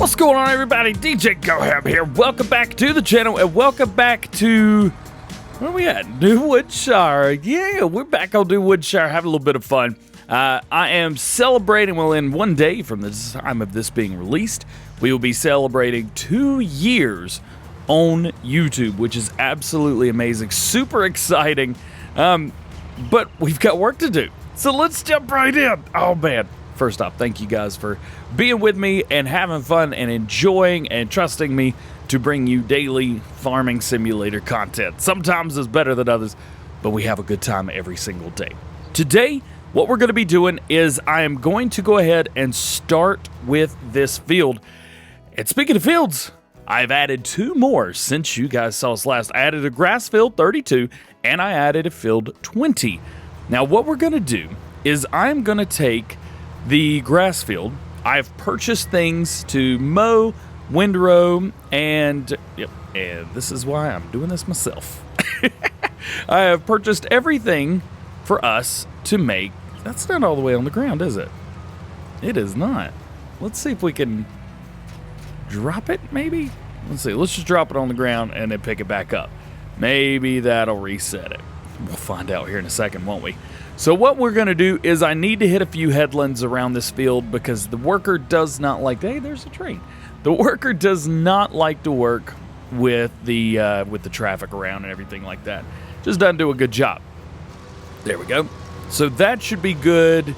What's going on, everybody? DjGoHam here. Welcome back to the channel, and welcome back to, where are we at? New Woodshire. Yeah, we're back on New Woodshire, having a little bit of fun. I am celebrating, well, in one day from the time of this being released, we will be celebrating 2 years on YouTube, which is absolutely amazing. Super exciting, but we've got work to do. So let's jump right in. Oh, man. First off, thank you guys for being with me and having fun and enjoying and trusting me to bring you daily farming simulator content. Sometimes it's better than others, but we have a good time every single day. Today, what we're going to be doing is I am going to go ahead and start with this field. And speaking of fields, I've added 2 more since you guys saw us last. I added a grass field 32 and I added a field 20. Now what we're going to do is I'm going to take the grass field. I've purchased things to mow, windrow, and this is why I'm doing this myself. I have purchased everything for us to make. That's not all the way on the ground, is it? It is not. Let's see if we can drop it, maybe? Let's see. Let's just drop it on the ground and then pick it back up. Maybe that'll reset it. We'll find out here in a second, won't we? So what we're going to do is I need to hit a few headlands around this field because the worker does not like... Hey, there's a train. The worker does not like to work with the traffic around and everything like that. Just doesn't do a good job. There we go. So that should be good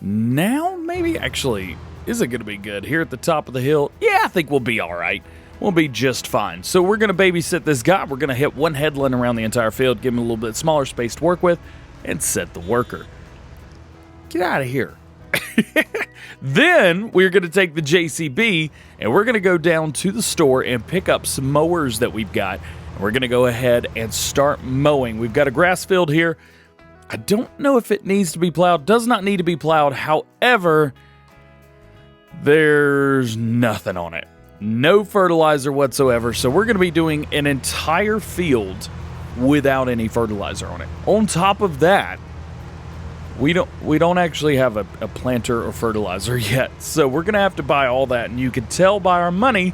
now, maybe? Actually, is it going to be good? Here at the top of the hill? Yeah, I think we'll be all right. We'll be just fine. So we're going to babysit this guy. We're going to hit one headland around the entire field, give him a little bit smaller space to work with, and set the worker. Get out of here. Then we're going to take the JCB and we're going to go down to the store and pick up some mowers that we've got. And we're going to go ahead and start mowing. We've got a grass field here. I don't know if it needs to be plowed. Does not need to be plowed. However, there's nothing on it. No fertilizer whatsoever. So we're going to be doing an entire field without any fertilizer on it. On top of that, we don't actually have a planter or fertilizer yet. So we're going to have to buy all that. And you can tell by our money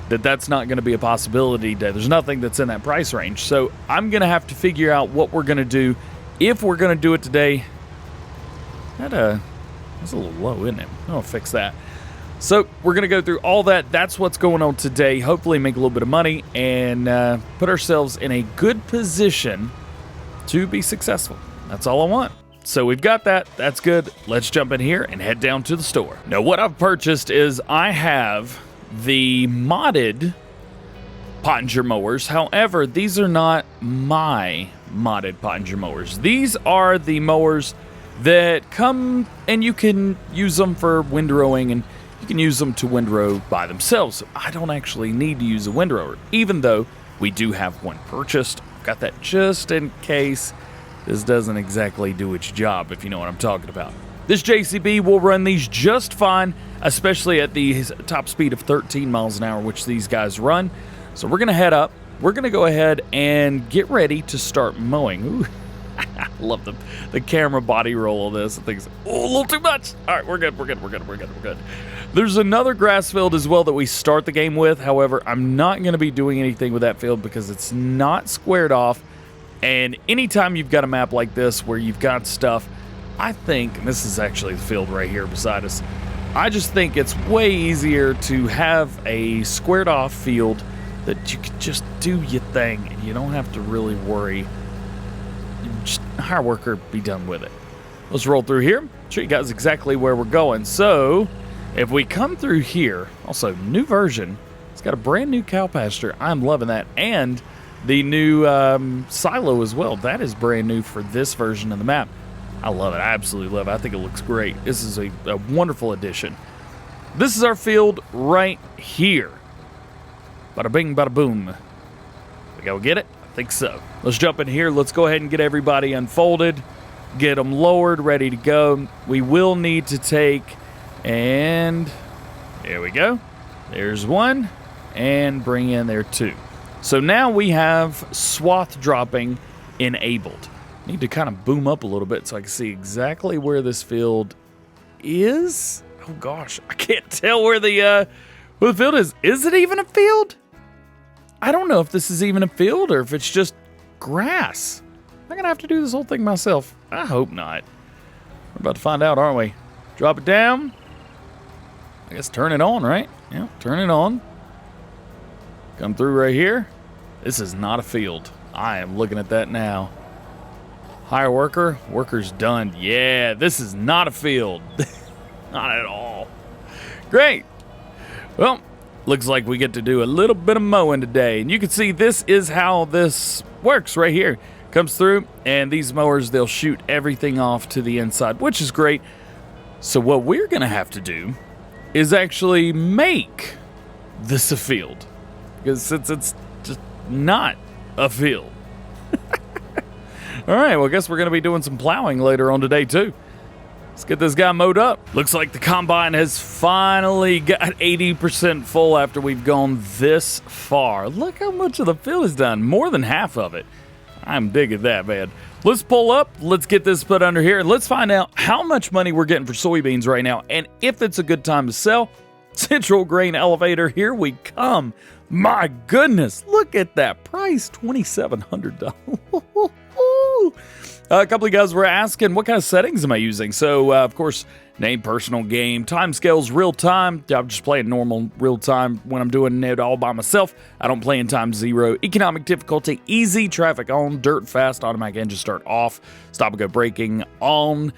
that that's not going to be a possibility. There's nothing that's in that price range. So I'm going to have to figure out what we're going to do if we're going to do it today. That's a little low, isn't it? I'll fix that. So we're going to go through all that. That's what's going on today. Hopefully make a little bit of money and put ourselves in a good position to be successful. That's all I want. So we've got that. That's good. Let's jump in here and head down to the store. Now what I've purchased is I have the modded Pottinger mowers. However, these are not my modded Pottinger mowers. These are the mowers that come and you can use them for windrowing, and you can use them to windrow by themselves. So I don't actually need to use a windrower, even though we do have one purchased. Got that just in case this doesn't exactly do its job, if you know what I'm talking about. This JCB will run these just fine, especially at the top speed of 13 miles an hour, which these guys run. So we're going to head up. We're going to go ahead and get ready to start mowing. Ooh. I love the camera body roll of this. I think it's a little too much. All right, we're good. There's another grass field as well that we start the game with. However, I'm not going to be doing anything with that field because it's not squared off. And anytime you've got a map like this where you've got stuff, I think, and this is actually the field right here beside us, I just think it's way easier to have a squared off field that you can just do your thing and you don't have to really worry. Just hire a worker, be done with it. Let's roll through here, show you guys exactly where we're going. So if we come through here, also new version, it's got a brand new cow pasture. I'm loving that. And the new silo as well. That is brand new for this version of the map. I love it. I absolutely love it. I think it looks great. This is a wonderful addition. This is our field right here. Bada bing, bada boom. We go get it? I think so. Let's jump in here. Let's go ahead and get everybody unfolded. Get them lowered, ready to go. We will need to take, and there we go. There's one, and bring in there 2. So now we have swath dropping enabled. Need to kind of boom up a little bit so I can see exactly where this field is. Oh gosh, I can't tell where the Well, the field is it even a field? I don't know if this is even a field or if it's just grass. I'm gonna have to do this whole thing myself. I hope not. We're about to find out, aren't we? Drop it down. I guess turn it on, right? Yeah, turn it on. Come through right here. This is not a field. I am looking at that now. Hire worker. Worker's done. Yeah, this is not a field. Not at all. Great. Well, looks like we get to do a little bit of mowing today. And you can see this is how this works right here. Comes through, and these mowers, they'll shoot everything off to the inside, which is great. So what we're going to have to do is actually make this a field. Because since it's just not a field. All right, well, I guess we're going to be doing some plowing later on today, too. Let's get this guy mowed up. Looks like the combine has finally got 80% full after we've gone this far. Look how much of the field is done. More than half of it. I'm digging that, man. Let's pull up. Let's get this put under here. And let's find out how much money we're getting for soybeans right now. And if it's a good time to sell. Central Grain Elevator, here we come. My goodness, look at that price, $2,700. A couple of guys were asking, what kind of settings am I using? So, of course, name, personal, game, timescales, real time. I'm just playing normal real time when I'm doing it all by myself. I don't play in time 0. Economic difficulty, easy, traffic on, dirt fast, automatic engine start off, stop and go braking on,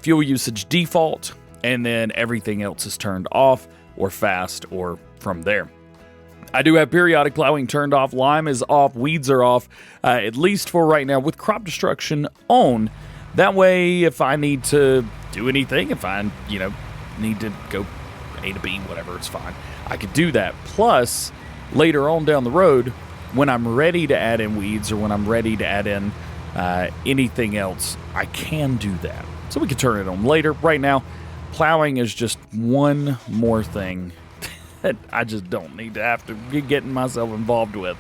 fuel usage default, and then everything else is turned off or fast or from there. I do have periodic plowing turned off, lime is off, weeds are off, at least for right now, with crop destruction on. That way, if I need to do anything, if I, need to go A to B, whatever, it's fine. I could do that. Plus, later on down the road, when I'm ready to add in weeds or when I'm ready to add in anything else, I can do that. So we can turn it on later. Right now, plowing is just one more thing that I just don't need to have to be getting myself involved with.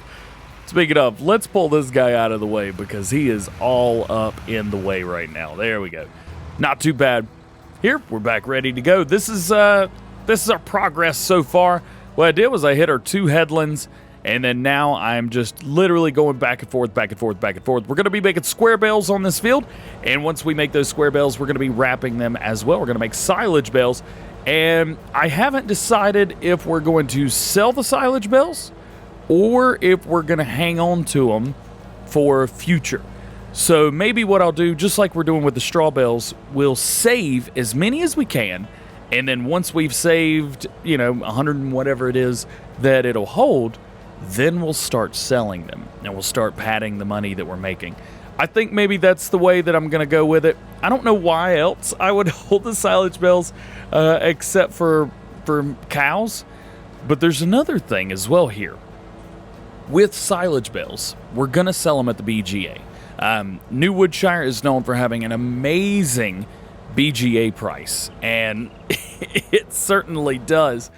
Speaking of, let's pull this guy out of the way because he is all up in the way right now. There we go. Not too bad. Here, we're back ready to go. This is our progress so far. What I did was I hit our 2 headlands, and then now I'm just literally going back and forth, back and forth, back and forth. We're going to be making square bales on this field, and once we make those square bales, we're going to be wrapping them as well. We're going to make silage bales. And I haven't decided if we're going to sell the silage bales or if we're going to hang on to them for future. So maybe what I'll do, just like we're doing with the straw bales, we'll save as many as we can. And then once we've saved, 100 and whatever it is that it'll hold, then we'll start selling them. And we'll start padding the money that we're making. I think maybe that's the way that I'm going to go with it. I don't know why else I would hold the silage bales except for cows. But there's another thing as well here. With silage bales, we're going to sell them at the BGA. New Woodshire is known for having an amazing BGA price. And it certainly does.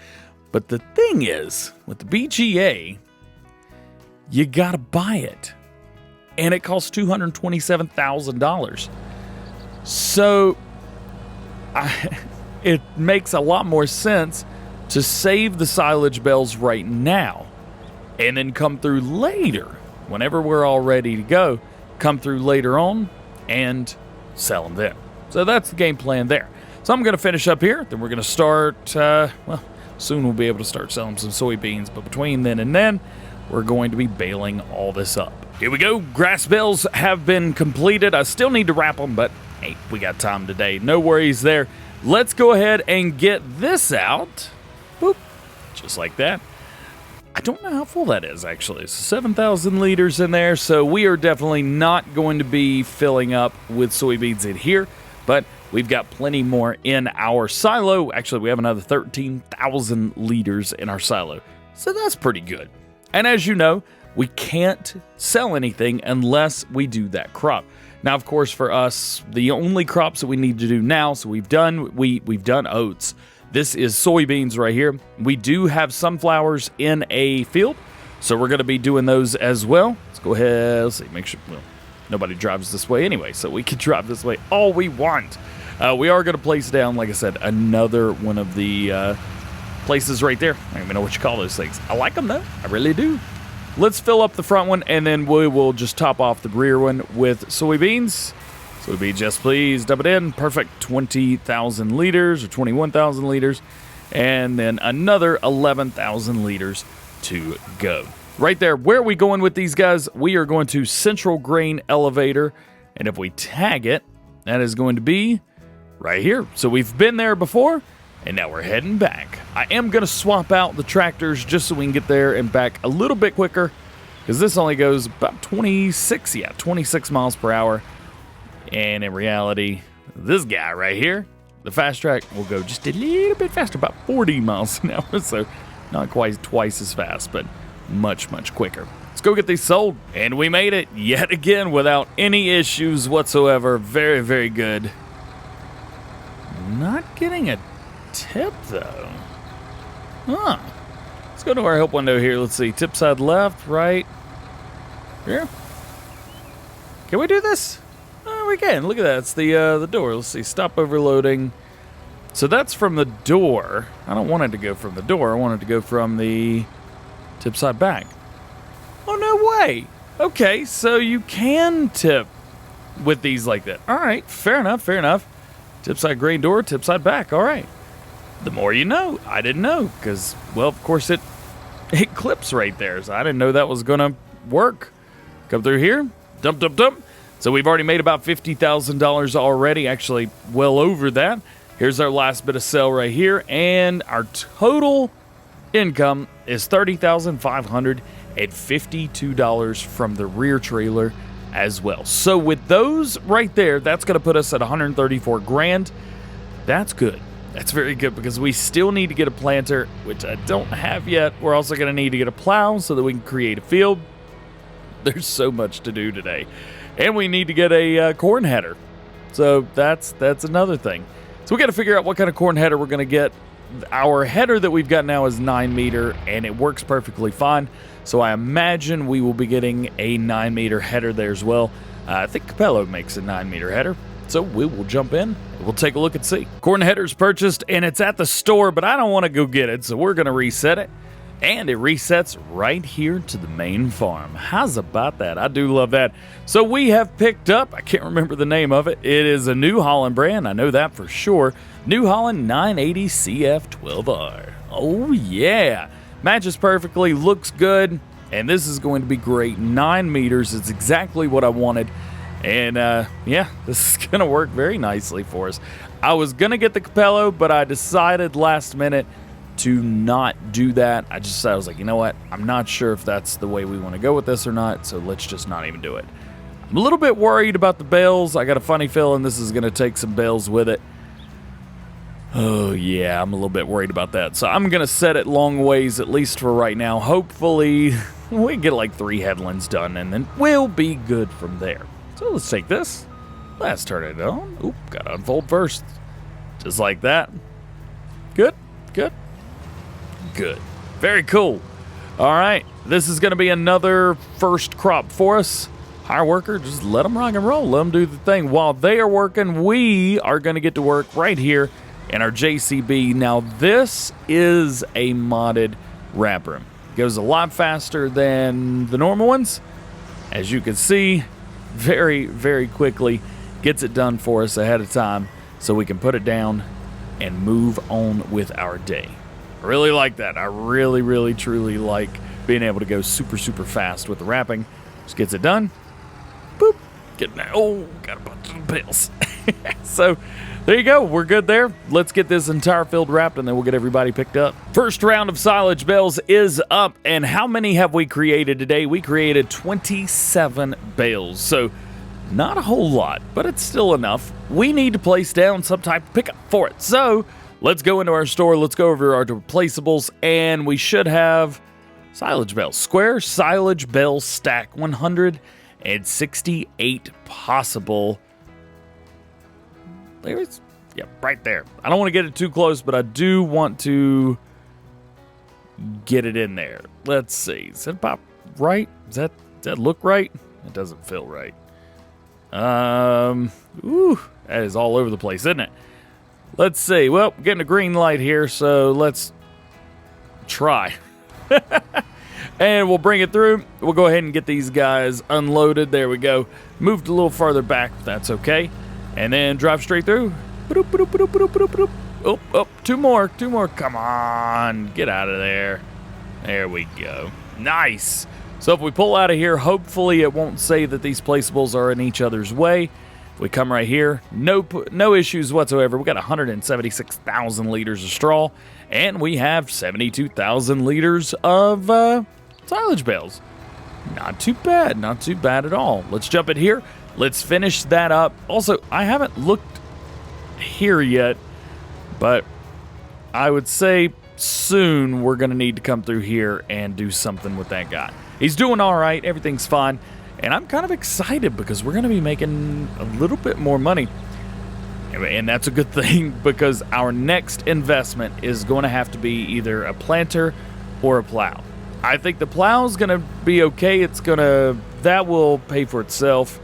But the thing is, with the BGA, you got to buy it. And it costs $227,000. So it makes a lot more sense to save the silage bales right now and then come through later, whenever we're all ready to go, come through later on and sell them then. So that's the game plan there. So I'm going to finish up here. Then we're going to start, soon we'll be able to start selling some soybeans. But between then and then, we're going to be baling all this up. Here we go. Grass bales have been completed. I still need to wrap them, but hey, we got time today. No worries there. Let's go ahead and get this out. Boop. Just like that. I don't know how full that is, actually. It's 7,000 liters in there, so we are definitely not going to be filling up with soybeans in here, but we've got plenty more in our silo. Actually, we have another 13,000 liters in our silo, so that's pretty good. And as you know, we can't sell anything unless we do that crop. Now, of course, for us, the only crops that we need to do now, so we've done oats. This is soybeans right here. We do have sunflowers in a field, so we're going to be doing those as well. Let's go ahead, let's see, make sure, well, nobody drives this way anyway, so we can drive this way all we want. We are going to place down, like I said, another one of the places right there. I don't even know what you call those things. I like them though. I really do. Let's fill up the front one, and then we will just top off the rear one with soybeans. Soybeans, yes please. Dump it in. Perfect. 20,000 liters or 21,000 liters. And then another 11,000 liters to go. Right there. Where are we going with these guys? We are going to Central Grain Elevator. And if we tag it, that is going to be right here. So we've been there before, and now we're heading back. I am going to swap out the tractors just so we can get there and back a little bit quicker, because this only goes about 26 miles per hour. And in reality, this guy right here, the fast track, will go just a little bit faster, about 40 miles an hour. So not quite twice as fast, but much, much quicker. Let's go get these sold. And we made it yet again without any issues whatsoever. Very, very good. Not getting a tip, though. Huh. Let's go to our help window here. Let's see. Tip side left, right. Here. Can we do this? Oh, we can. Look at that. It's the door. Let's see. Stop overloading. So that's from the door. I don't want it to go from the door. I want it to go from the tip side back. Oh, no way. Okay, so you can tip with these like that. All right. Fair enough. Fair enough. Tip side grain door, tip side back. All right. The more you know. I didn't know because, well, of course it clips right there. So I didn't know that was going to work. Come through here. Dump, dump, dump. So we've already made about $50,000 already. Actually, well over that. Here's our last bit of sale right here. And our total income is $30,552 from the rear trailer as well. So with those right there, that's going to put us at 134 grand. That's good. That's very good because we still need to get a planter, which I don't have yet. We're also going to need to get a plow so that we can create a field. There's so much to do today. And we need to get a corn header. So that's another thing. So we got to figure out what kind of corn header we're going to get. Our header that we've got now is 9 meter, and it works perfectly fine. So I imagine we will be getting a 9 meter header there as well. I think Capello makes a 9 meter header. So we will jump in. We'll take a look and see. Corn header's purchased, and it's at the store, but I don't want to go get it. So we're going to reset it. And it resets right here to the main farm. How's about that? I do love that. So we have picked up, I can't remember the name of it. It is a New Holland brand. I know that for sure. New Holland 980 CF12R. Oh, yeah. Matches perfectly, looks good, and this is going to be great. 9 meters is exactly what I wanted. And, yeah, this is going to work very nicely for us. I was going to get the Capello, but I decided last minute to not do that. I was like, you know what? I'm not sure if that's the way we want to go with this or not, so let's just not even do it. I'm a little bit worried about the bales. I got a funny feeling this is going to take some bales with it. Oh, yeah, I'm a little bit worried about that. So I'm going to set it long ways, at least for right now. Hopefully, we can get like 3 headlands done, and then we'll be good from there. So let's take this. Let's turn it on. Oop, got to unfold first. Just like that. Good, good. Good. Very cool. All right. This is going to be another first crop for us. Hire worker, just let them rock and roll. Let them do the thing. While they are working, we are going to get to work right here in our JCB. Now, this is a modded wrapper. It goes a lot faster than the normal ones. As you can see, very, very quickly gets it done for us ahead of time so we can put it down and move on with our day. I really like that. I really, really, truly like being able to go super, super fast with the wrapping. Just gets it done. Boop. Get that. Oh, got a bunch of bales. So there you go. We're good there. Let's get this entire field wrapped, and then we'll get everybody picked up. First round of silage bales is up, and how many have we created today? We created 27 bales. So not a whole lot, but it's still enough. We need to place down some type of pickup for it. So let's go into our store. Let's go over our replaceables, and we should have silage bales. Square silage bale stack, 168 possible. There's, yeah, right there. I don't want to get it too close, but I do want to get it in there. Let's see. Is that about right? Does that look right? It doesn't feel right. Ooh, that is all over the place, isn't it? Let's see. Well, getting a green light here, so let's try. And we'll bring it through. We'll go ahead and get these guys unloaded. There we go. Moved a little farther back, but that's okay. And then drive straight through. Oh, two more. Come on, get out of there. There we go. Nice. So if we pull out of here, hopefully it won't say that these placeables are in each other's way. If we come right here, no issues whatsoever. We got 176,000 liters of straw, and we have 72,000 liters of silage bales. Not too bad at all. Let's jump in here. Let's finish that up. Also, I haven't looked here yet, but I would say soon we're going to need to come through here and do something with that guy. He's doing all right. Everything's fine. And I'm kind of excited because we're going to be making a little bit more money. And that's a good thing because our next investment is going to have to be either a planter or a plow. I think the plow is going to be okay. That will pay for itself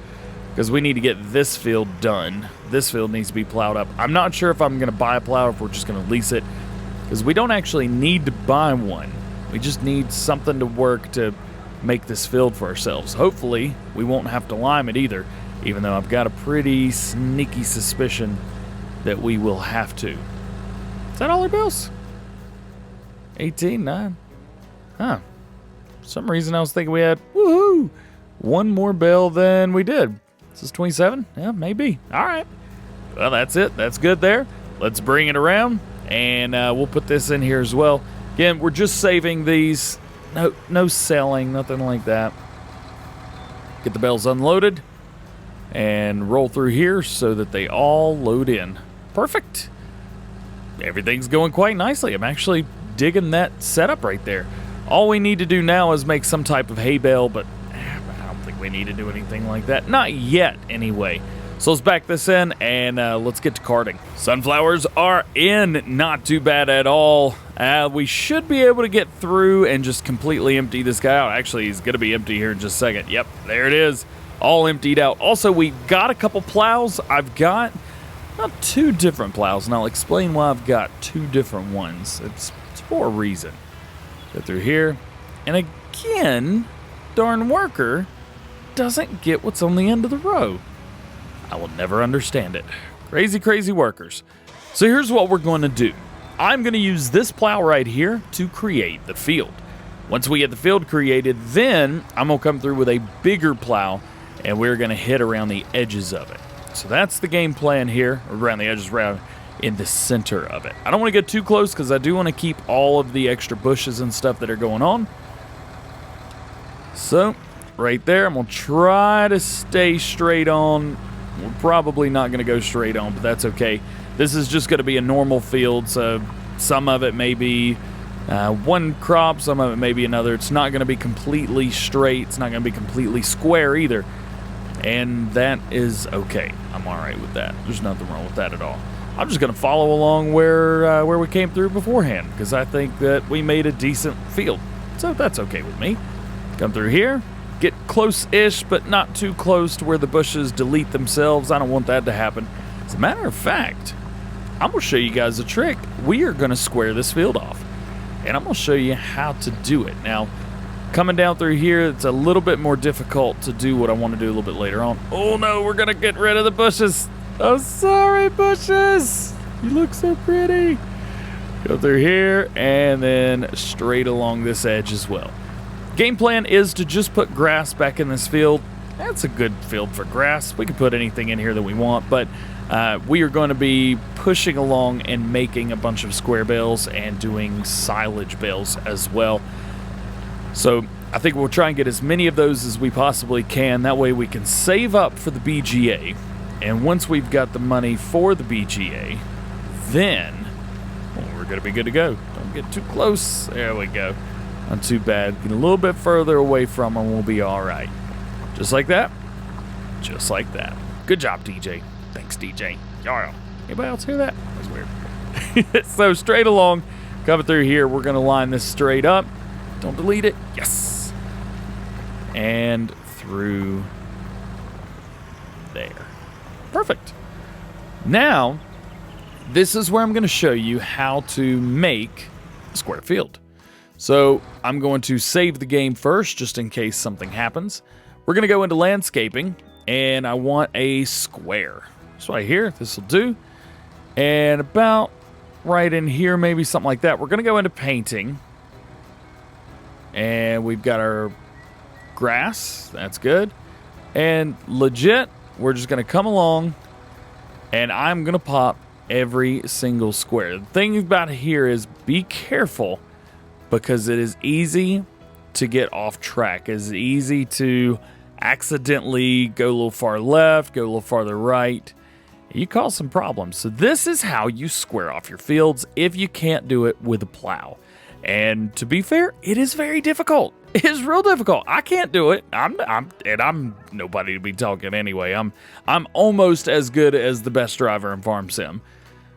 because we need to get this field done. This field needs to be plowed up. I'm not sure if I'm going to buy a plow or if we're just going to lease it because we don't actually need to buy one. We just need something to work to make this field for ourselves. Hopefully, we won't have to lime it either, even though I've got a pretty sneaky suspicion that we will have to. Is that all our bills? 18, 9. Huh. For some reason, I was thinking we had, woohoo, one more bill than we did. Is this 27? Yeah, maybe. All right. Well, that's it. That's good there. Let's bring it around, and we'll put this in here as well. Again, we're just saving these. No selling, nothing like that. Get the bales unloaded and roll through here so that they all load in. Perfect. Everything's going quite nicely. I'm actually digging that setup right there. All we need to do now is make some type of hay bale, but I don't think we need to do anything like that. Not yet, anyway. So let's back this in and let's get to carting. Sunflowers are in. Not too bad at all. We should be able to get through and just completely empty this guy out. Actually, he's going to be empty here in just a second. Yep, there it is. All emptied out. Also, we've got a couple plows. I've got not two different plows, and I'll explain why I've got two different ones. It's for a reason. Go through here. And again, darn worker doesn't get what's on the end of the row. I will never understand it. Crazy, crazy workers. So here's what we're going to do. I'm going to use this plow right here to create the field. Once we get the field created, then I'm going to come through with a bigger plow, and we're going to hit around the edges of it. So that's the game plan here, around the edges, around in the center of it. I don't want to get too close because I do want to keep all of the extra bushes and stuff that are going on. So right there, I'm going to try to stay straight on. We're probably not going to go straight on, but that's okay. This is just going to be a normal field, so some of it may be one crop, some of it may be another. It's not going to be completely straight. It's not going to be completely square either, and that is okay. I'm all right with that. There's nothing wrong with that at all. I'm just going to follow along where we came through beforehand because I think that we made a decent field, so that's okay with me. Come through here. Get close-ish, but not too close to where the bushes delete themselves. I don't want that to happen. As a matter of fact, I'm going to show you guys a trick. We are going to square this field off, and I'm going to show you how to do it. Now, coming down through here, it's a little bit more difficult to do what I want to do a little bit later on. Oh, no, we're going to get rid of the bushes. Oh, sorry, bushes. You look so pretty. Go through here, and then straight along this edge as well. Game plan is to just put grass back in this field. That's a good field for grass. We can put anything in here that we want, but we are going to be pushing along and making a bunch of square bales and doing silage bales as well. So I think we'll try and get as many of those as we possibly can. That way we can save up for the BGA. And once we've got the money for the BGA, then we're going to be good to go. Don't get too close. There we go. Not too bad. Get a little bit further away from them, we'll be all right. Just like that. Just like that. Good job, DJ. Thanks, DJ. Y'all. Anybody else hear that? That was weird. So straight along, coming through here, we're going to line this straight up. Don't delete it. Yes. And through there. Perfect. Now, this is where I'm going to show you how to make a square field. So I'm going to save the game first, just in case something happens. We're going to go into landscaping, and I want a square. So right here, this will do. And about right in here, maybe something like that. We're going to go into painting. And we've got our grass. That's good. And legit, we're just going to come along, and I'm going to pop every single square. The thing about here is be careful, because it is easy to get off track. It's easy to accidentally go a little far left, go a little farther right. You cause some problems. So this is how you square off your fields if you can't do it with a plow. And to be fair, it is very difficult. It is real difficult. I can't do it. I'm nobody to be talking anyway. I'm almost as good as the best driver in Farm Sim.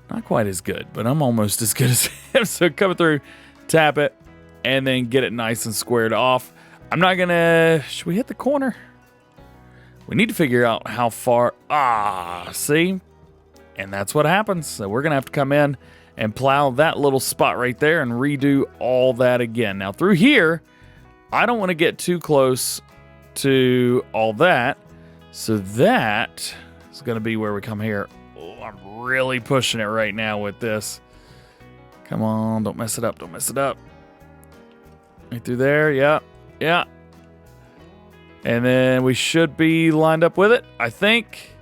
Not quite as good, but I'm almost as good as him. So coming through, tap it, and then get it nice and squared off. I'm not gonna... Should we hit the corner? We need to figure out how far... see? And that's what happens. So we're gonna have to come in and plow that little spot right there and redo all that again. Now through here, I don't want to get too close to all that. So that is gonna be where we come here. Oh, I'm really pushing it right now with this. Come on, don't mess it up, don't mess it up. Right through there, yeah. And then we should be lined up with it, I think.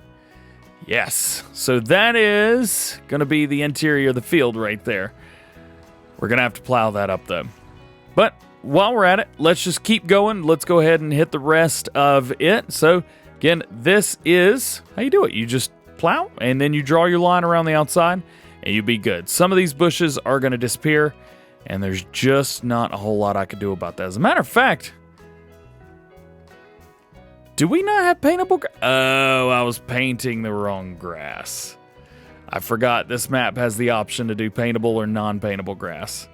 Yes. So that is going to be the interior of the field right there. We're going to have to plow that up, though. But while we're at it, let's just keep going. Let's go ahead and hit the rest of it. So, again, this is how you do it. You just plow, and then you draw your line around the outside, and you'll be good. Some of these bushes are going to disappear, and there's just not a whole lot I could do about that. As a matter of fact, do we not have paintable grass? Oh, I was painting the wrong grass. I forgot this map has the option to do paintable or non-paintable grass.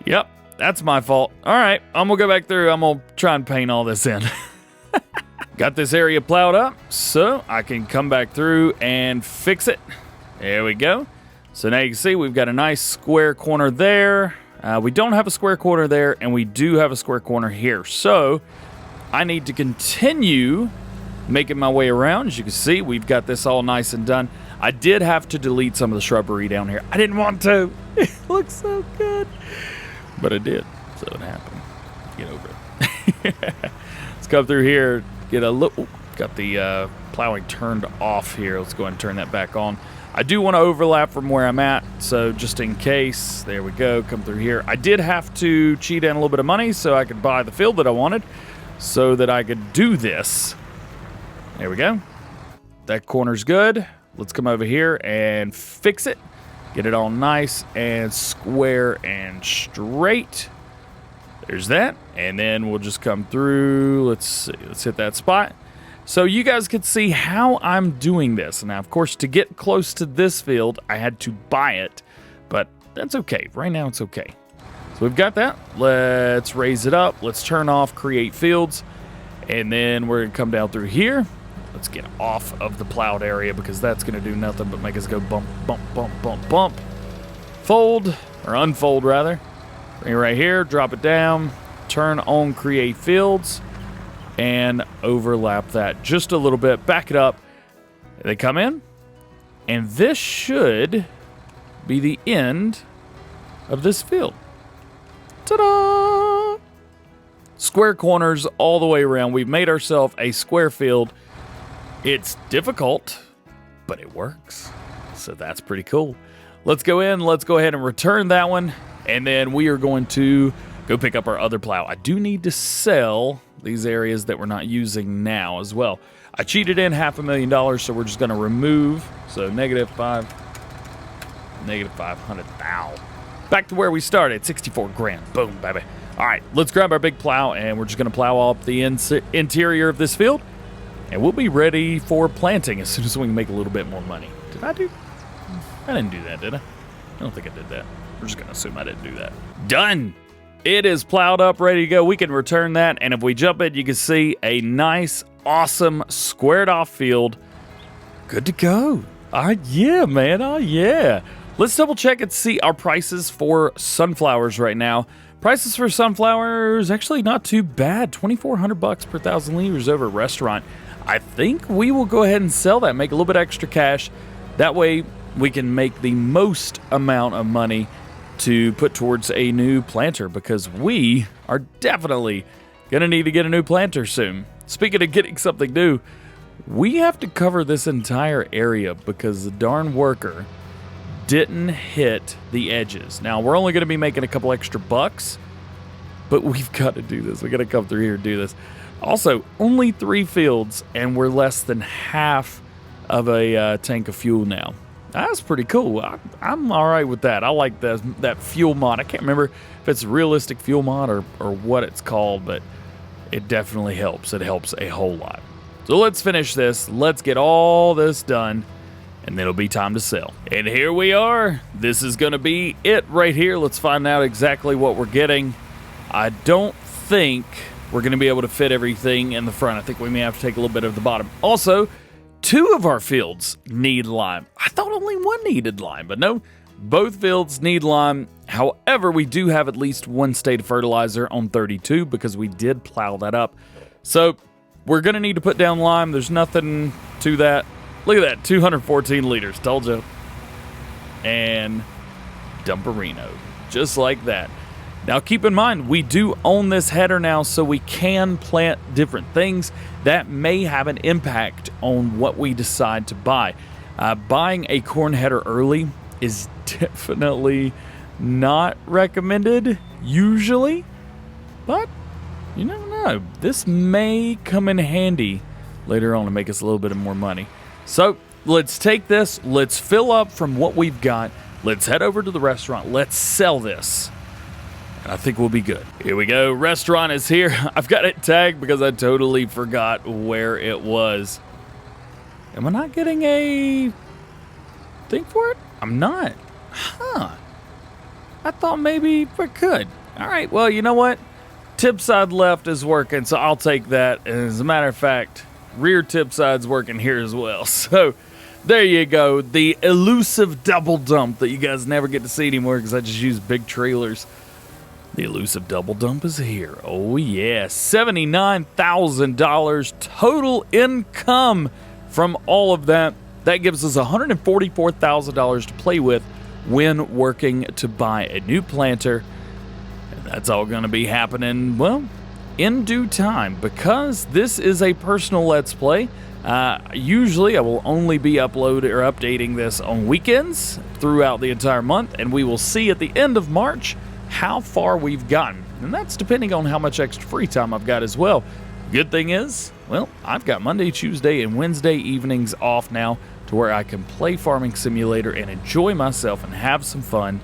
Yep, that's my fault. All right, I'm going to go back through. I'm going to try and paint all this in. Got this area plowed up, so I can come back through and fix it. There we go. So now you can see we've got a nice square corner there. We don't have a square corner there, and we do have a square corner here. So I need to continue making my way around. As you can see, we've got this all nice and done. I did have to delete some of the shrubbery down here. I didn't want to. It looks so good. But I did, so it happened. Get over it. Let's come through here. Get a look. Got the plowing turned off here. Let's go ahead and turn that back on. I do want to overlap from where I'm at, so just in case, there we go, come through here. I did have to cheat in a little bit of money so I could buy the field that I wanted so that I could do this. There we go. That corner's good. Let's come over here and fix it. Get it all nice and square and straight. There's that. And then we'll just come through. Let's see. Let's hit that spot. So you guys can see how I'm doing this. Now, of course, to get close to this field, I had to buy it. But that's okay. Right now, it's okay. So we've got that. Let's raise it up. Let's turn off create fields. And then we're going to come down through here. Let's get off of the plowed area because that's going to do nothing but make us go bump, bump, bump, bump, bump. Fold, or unfold rather. Bring it right here, drop it down, turn on create fields, and overlap that just a little bit. Back it up. They come in, and this should be the end of this field. Ta-da! Square corners all the way around. We've made ourselves a square field. It's difficult, but it works. So that's pretty cool. Let's go in. Let's go ahead and return that one. And then we are going to go pick up our other plow. I do need to sell these areas that we're not using now as well. I cheated in $500,000, so we're just going to remove. So -500. Ow. Back to where we started, 64 grand. Boom, baby. All right, let's grab our big plow, and we're just going to plow up the interior of this field. And we'll be ready for planting as soon as we can make a little bit more money. Did I do? I didn't do that, did I? I don't think I did that. We're just going to assume I didn't do that. Done! It is plowed up, ready to go. We can return that, and if we jump in, you can see a nice, awesome, squared-off field. Good to go. All right, yeah, man. Oh, yeah. Let's double-check and see our prices for sunflowers right now. Prices for sunflowers, actually not too bad. 2,400 bucks per 1,000 liters over at Restaurant. I think we will go ahead and sell that, make a little bit extra cash. That way we can make the most amount of money to put towards a new planter, because we are definitely gonna need to get a new planter soon. Speaking of getting something new, we have to cover this entire area because the darn worker didn't hit the edges. Now, we're only gonna be making a couple extra bucks, but we've got to do this. We gotta come through here and do this. Also, only 3 fields, and we're less than half of a tank of fuel now. That's pretty cool. I'm all right with that. I like that fuel mod. I can't remember if it's realistic fuel mod or what it's called, but it definitely helps. It helps a whole lot. So let's finish this. Let's get all this done, and then it'll be time to sell. And here we are. This is going to be it right here. Let's find out exactly what we're getting. I don't think we're going to be able to fit everything in the front. I think we may have to take a little bit of the bottom. Also, 2 of our fields need lime. I thought only 1 needed lime, but no, both fields need lime. However, we do have at least 1 state of fertilizer on 32 because we did plow that up. So we're going to need to put down lime. There's nothing to that. Look at that, 214 liters, told you. And Dumperino, just like that. Now keep in mind, we do own this header now, so we can plant different things that may have an impact on what we decide to buy. Buying a corn header early is definitely not recommended, usually, but you never know. This may come in handy later on to make us a little bit more money. So let's take this, let's fill up from what we've got, let's head over to the restaurant, let's sell this. I think we'll be good. Here we go. Restaurant is here. I've got it tagged because I totally forgot where it was. Am I not getting a thing for it? I'm not. Huh. I thought maybe I could. All right. Well, you know what? Tip side left is working, so I'll take that. And as a matter of fact, rear tip side's working here as well. So there you go. The elusive double dump that you guys never get to see anymore because I just use big trailers. The elusive double dump is here. Oh yeah, $79,000 total income from all of that. That gives us $144,000 to play with when working to buy a new planter. And that's all going to be happening, well, in due time, because this is a personal Let's Play. Usually I will only be updating this on weekends throughout the entire month, and we will see at the end of March how far we've gotten, and that's depending on how much extra free time I've got as well. Good thing is, well, I've got Monday, Tuesday, and Wednesday evenings off now to where I can play Farming Simulator and enjoy myself and have some fun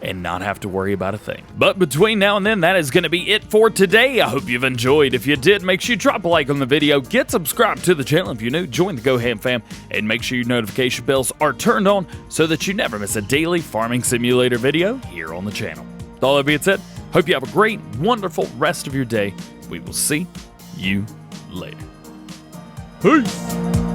and not have to worry about a thing. But between now and then, that is going to be it for today. I hope you've enjoyed. If you did, make sure you drop a like on the video, get subscribed to the channel if you're new, join the GoHamFam, and make sure your notification bells are turned on so that you never miss a daily Farming Simulator video here on the channel. With all that being said, hope you have a great, wonderful rest of your day. We will see you later. Peace!